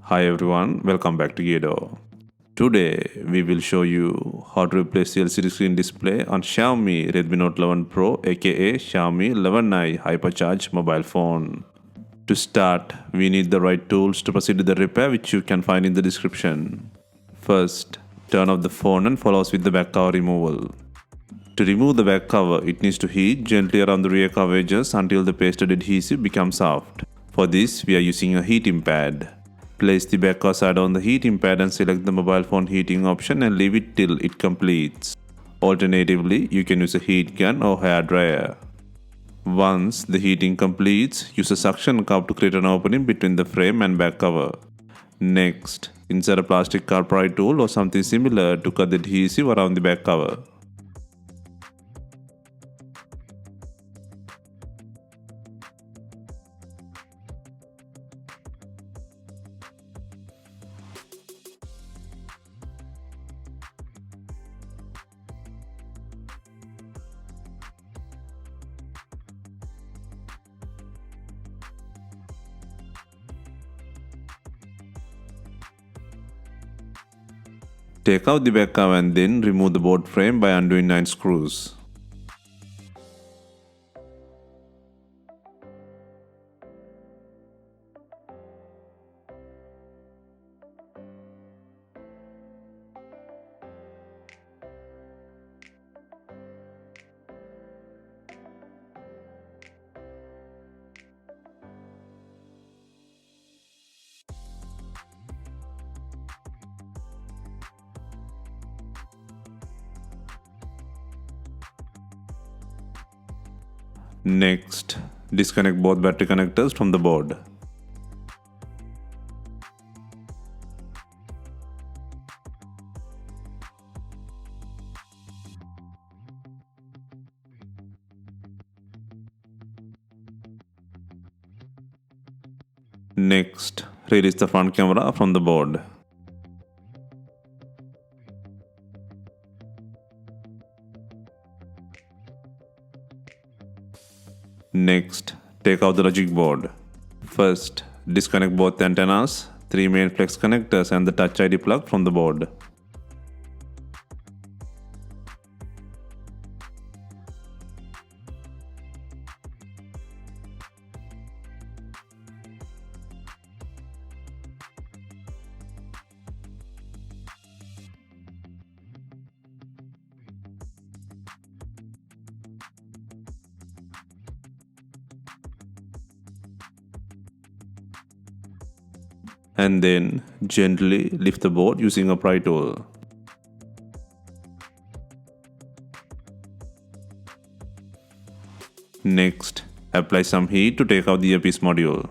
Hi everyone, welcome back to Gedo. Today we will show you how to replace the LCD screen display on Xiaomi Redmi Note 11 Pro aka Xiaomi 11i Hypercharge mobile phone. To start, we need the right tools to proceed with the repair which you can find in the description. First, turn off the phone and follow us with the back cover removal. To remove the back cover, it needs to heat gently around the rear cover edges until the pasted adhesive becomes soft. For this, we are using a heating pad. Place the back cover side on the heating pad and select the mobile phone heating option and leave it till it completes. Alternatively, you can use a heat gun or hair dryer. Once the heating completes, use a suction cup to create an opening between the frame and back cover. Next, insert a plastic car pry tool or something similar to cut the adhesive around the back cover. Take out the back cover and then remove the board frame by undoing 9 screws. Next, disconnect both battery connectors from the board. Next, release the front camera from the board. Next, take out the logic board. First, disconnect both antennas, 3 main flex connectors and the Touch ID plug from the board. And then gently lift the board using a pry tool. Next, apply some heat to take out the earpiece module.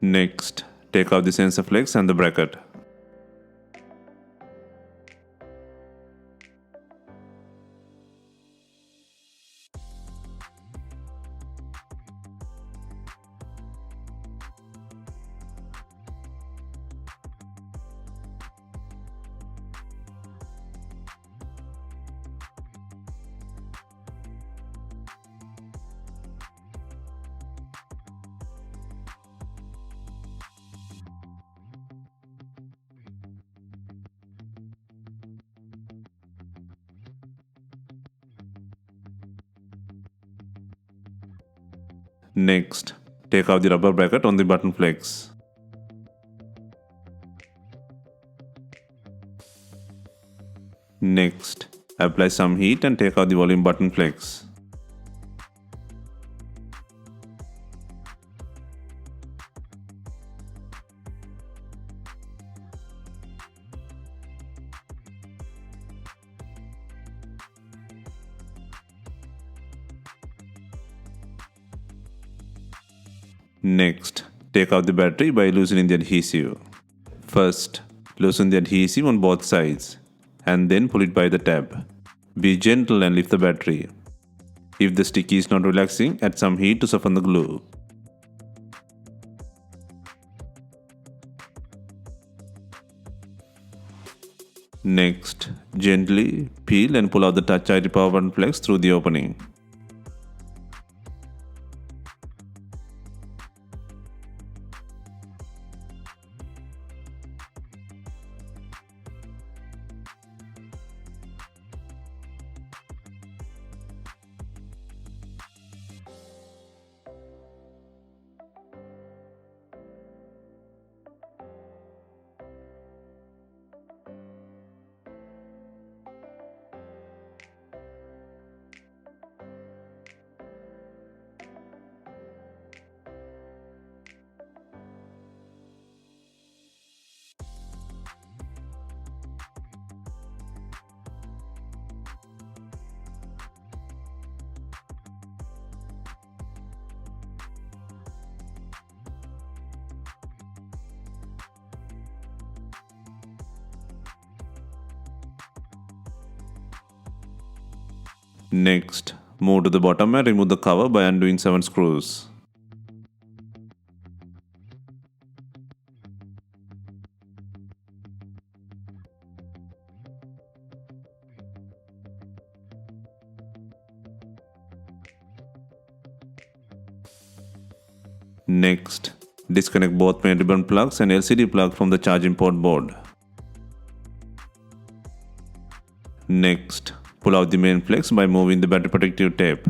Next, take out the sensor flex and the bracket. Next, take out the rubber bracket on the button flex. Next, apply some heat and take out the volume button flex. Next, take out the battery by loosening the adhesive. First, loosen the adhesive on both sides and then pull it by the tab. Be gentle and lift the battery. If the sticky is not relaxing, add some heat to soften the glue. Next, gently peel and pull out the Touch ID power button plugs through the opening. Next, move to the bottom and remove the cover by undoing 7 screws. Next, disconnect both main ribbon plugs and LCD plug from the charging port board. Next, pull out the main flex by moving the battery protective tape.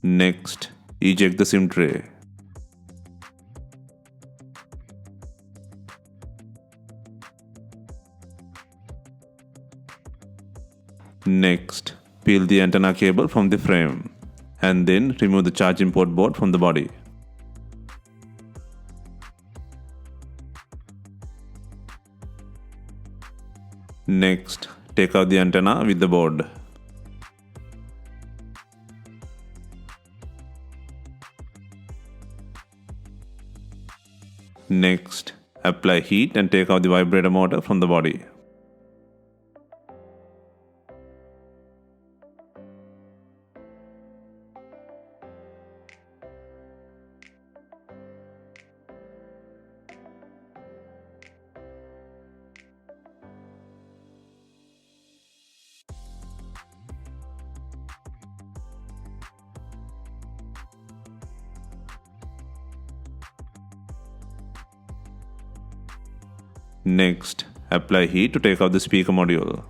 Next, eject the SIM tray. Next, peel the antenna cable from the frame and then remove the charging port board from the body. Next, take out the antenna with the board. Next, apply heat and take out the vibrator motor from the body. Next, apply heat to take out the speaker module.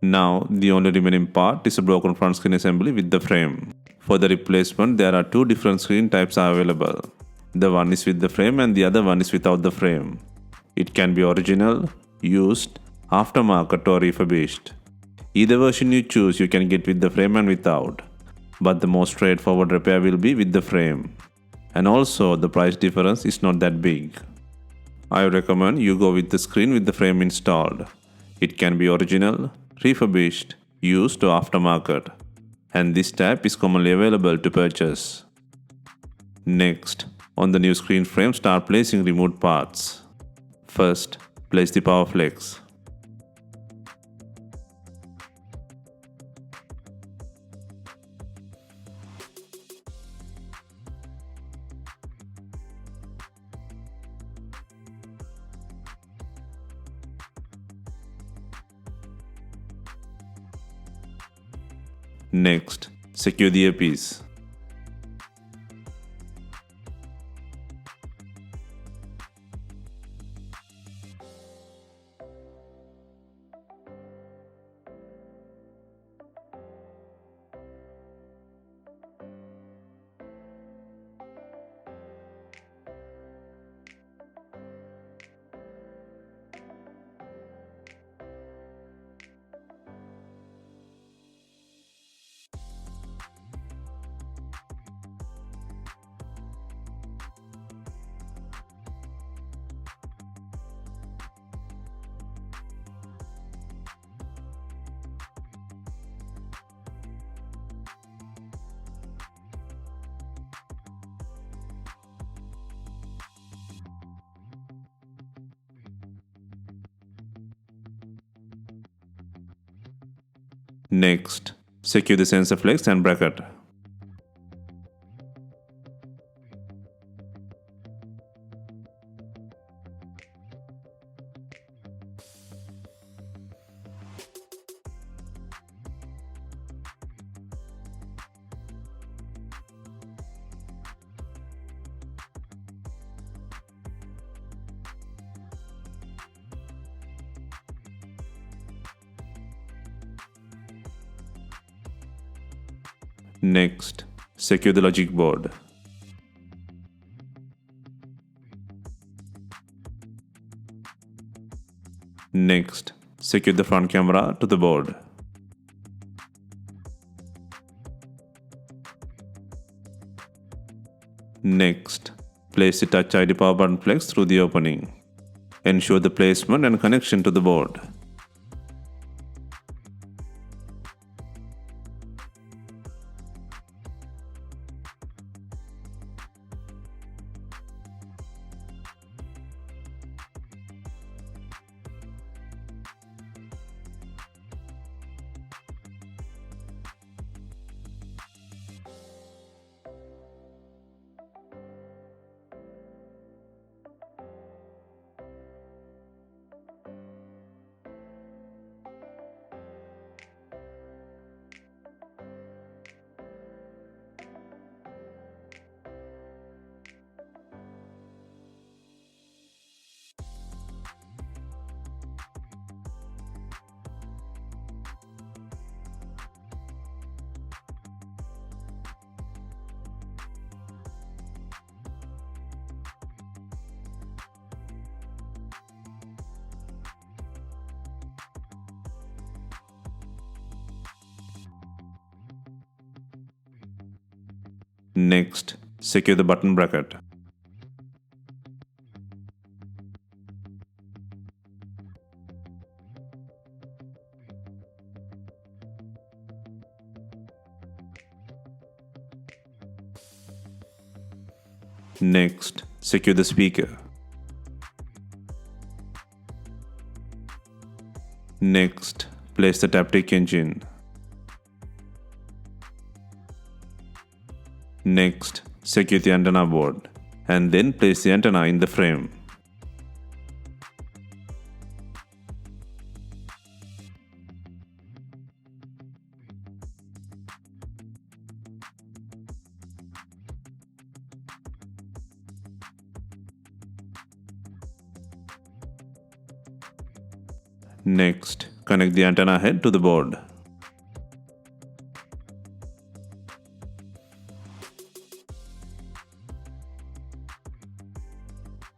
Now, the only remaining part is a broken front screen assembly with the frame. For the replacement, there are 2 different screen types available. The one is with the frame and the other one is without the frame. It can be original, used, aftermarket or refurbished. Either version you choose you can get with the frame and without. But the most straightforward repair will be with the frame. And also the price difference is not that big. I recommend you go with the screen with the frame installed. It can be original, refurbished, used or aftermarket. And this type is commonly available to purchase. Next, on the new screen frame, start placing removed parts. First, place the power flex. Next, secure the earpiece. Next, secure the sensor flex and bracket. Next, secure the logic board. Next, secure the front camera to the board. Next, place the Touch ID power button flex through the opening. Ensure the placement and connection to the board. Next, secure the button bracket. Next, secure the speaker. Next, place the taptic engine. Next, secure the antenna board and then place the antenna in the frame. Next, connect the antenna head to the board.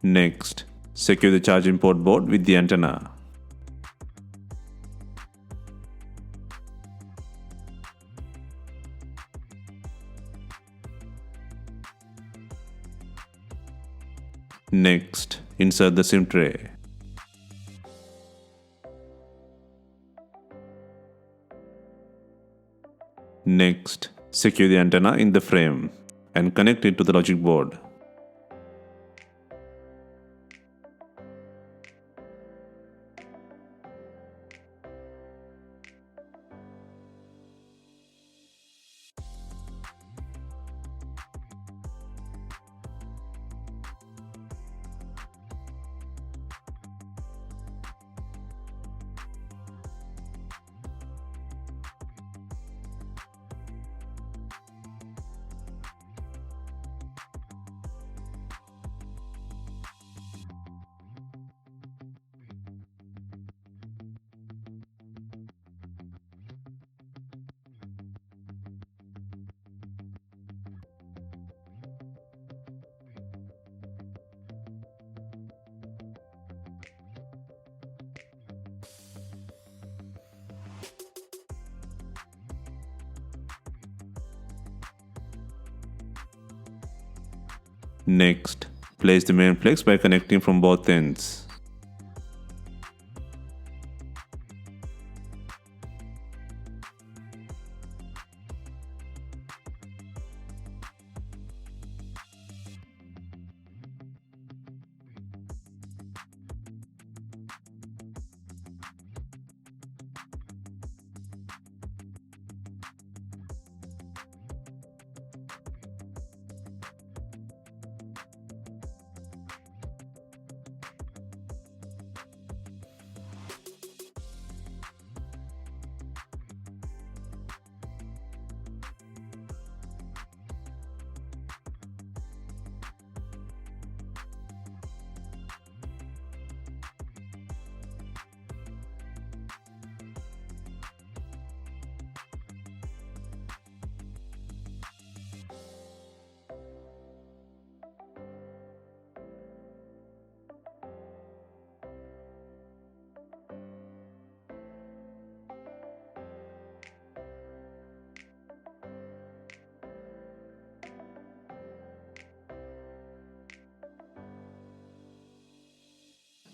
Next, secure the charging port board with the antenna. Next, insert the SIM tray. Next, secure the antenna in the frame and connect it to the logic board. Next, place the main flex by connecting from both ends.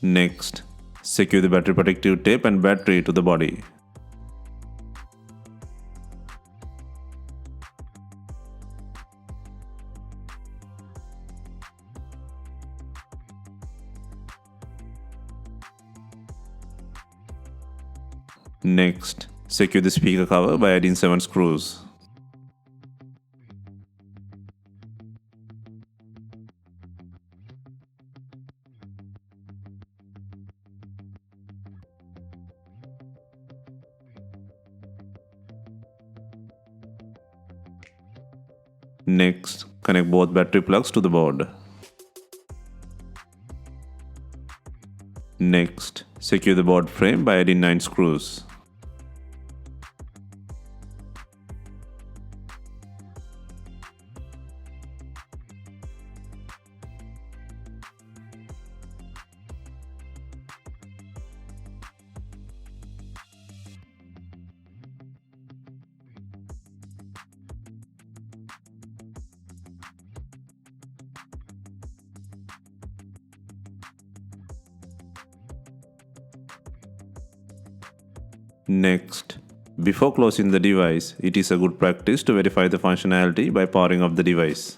Next, secure the battery protective tape and battery to the body. Next, secure the speaker cover by adding 7 screws. Next, connect both battery plugs to the board. Next, secure the board frame by adding 9 screws. Next, before closing the device, it is a good practice to verify the functionality by powering off the device.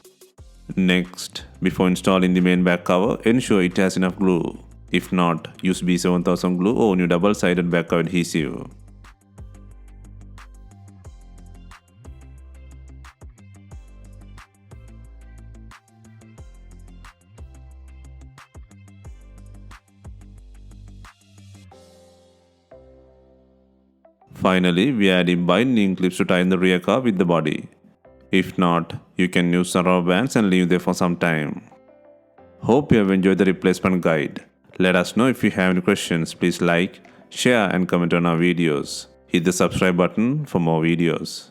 Next, before installing the main back cover, ensure it has enough glue. If not, use B7000 glue or new double-sided back cover adhesive. Finally, we add in binding clips to tie in the rear cover with the body. If not, you can use some rubber bands and leave them for some time. Hope you have enjoyed the replacement guide. Let us know if you have any questions. Please like, share and comment on our videos. Hit the subscribe button for more videos.